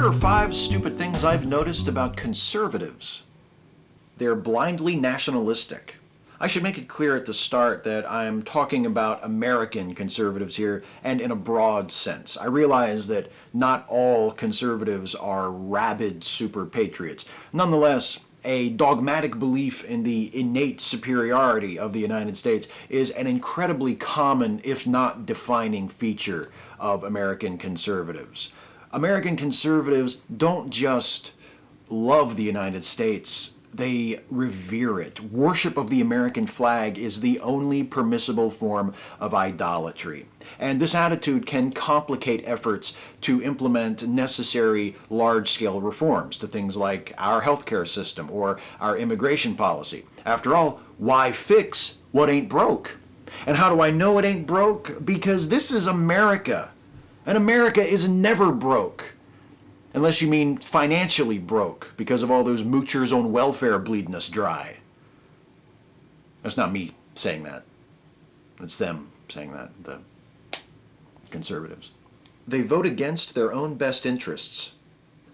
Here are 5 stupid things I've noticed about conservatives. They're blindly nationalistic. I should make it clear at the start that I'm talking about American conservatives here, and in a broad sense. I realize that not all conservatives are rabid super patriots. Nonetheless, a dogmatic belief in the innate superiority of the United States is an incredibly common, if not defining, feature of American conservatives. American conservatives don't just love the United States, they revere it. Worship of the American flag is the only permissible form of idolatry. And this attitude can complicate efforts to implement necessary large-scale reforms to things like our healthcare system or our immigration policy. After all, why fix what ain't broke? And how do I know it ain't broke? Because this is America. And America is never broke. Unless you mean financially broke because of all those moochers on welfare bleeding us dry. That's not me saying that. It's them saying that, the conservatives. They vote against their own best interests.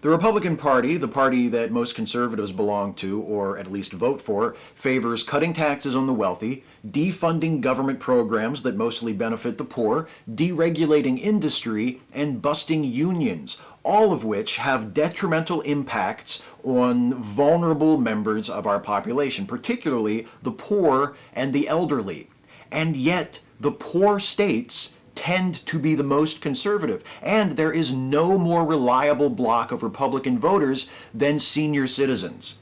The Republican Party, the party that most conservatives belong to, or at least vote for, favors cutting taxes on the wealthy, defunding government programs that mostly benefit the poor, deregulating industry, and busting unions, all of which have detrimental impacts on vulnerable members of our population, particularly the poor and the elderly. And yet, the poor states tend to be the most conservative, and there is no more reliable block of Republican voters than senior citizens.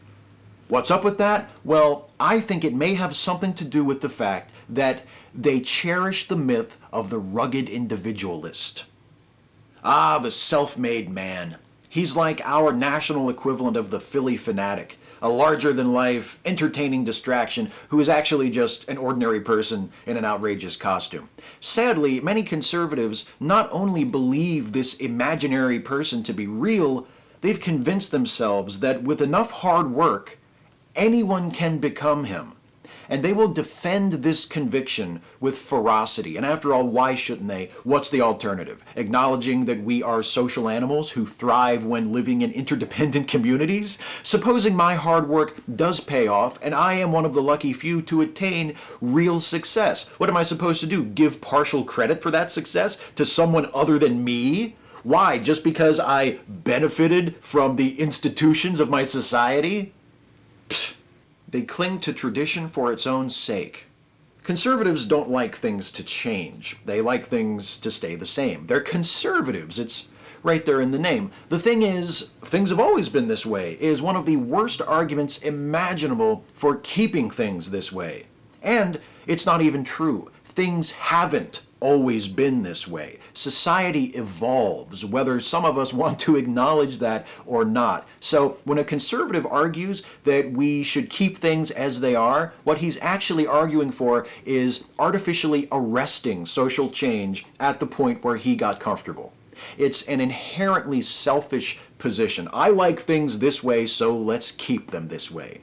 What's up with that? Well, I think it may have something to do with the fact that they cherish the myth of the rugged individualist. Ah, the self-made man. He's like our national equivalent of the Philly fanatic, a larger-than-life, entertaining distraction who is actually just an ordinary person in an outrageous costume. Sadly, many conservatives not only believe this imaginary person to be real, they've convinced themselves that with enough hard work, anyone can become him. And they will defend this conviction with ferocity. And after all, why shouldn't they? What's the alternative? Acknowledging that we are social animals who thrive when living in interdependent communities? Supposing my hard work does pay off, and I am one of the lucky few to attain real success, what am I supposed to do? Give partial credit for that success to someone other than me? Why? Just because I benefited from the institutions of my society? Psst. They cling to tradition for its own sake. Conservatives don't like things to change. They like things to stay the same. They're conservatives. It's right there in the name. The thing is, things have always been this way is one of the worst arguments imaginable for keeping things this way. And it's not even true. Things haven't always been this way. Society evolves, whether some of us want to acknowledge that or not. So when a conservative argues that we should keep things as they are, what he's actually arguing for is artificially arresting social change at the point where he got comfortable. It's an inherently selfish position. I like things this way, so let's keep them this way.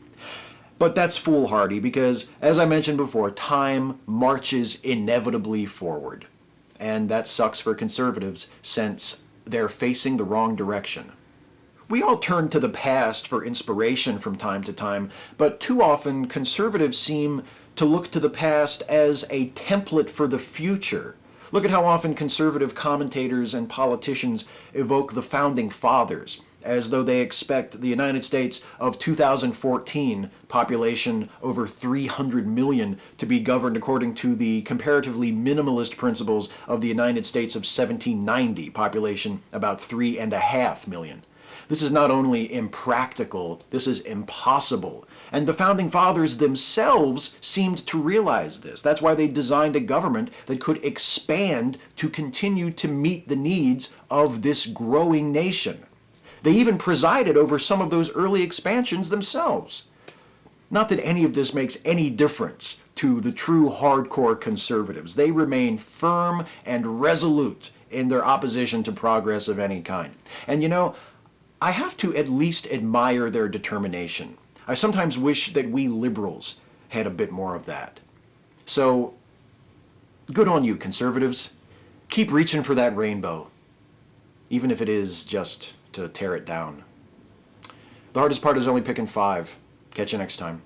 But that's foolhardy because, as I mentioned before, time marches inevitably forward. And that sucks for conservatives since they're facing the wrong direction. We all turn to the past for inspiration from time to time, but too often conservatives seem to look to the past as a template for the future. Look at how often conservative commentators and politicians evoke the Founding Fathers, as though they expect the United States of 2014, population over 300 million, to be governed according to the comparatively minimalist principles of the United States of 1790, population about 3.5 million. This is not only impractical, this is impossible. And the Founding Fathers themselves seemed to realize this. That's why they designed a government that could expand to continue to meet the needs of this growing nation. They even presided over some of those early expansions themselves. Not that any of this makes any difference to the true hardcore conservatives. They remain firm and resolute in their opposition to progress of any kind. And you know, I have to at least admire their determination. I sometimes wish that we liberals had a bit more of that. So, good on you, conservatives. Keep reaching for that rainbow, even if it is just to tear it down. The hardest part is only picking 5. Catch you next time.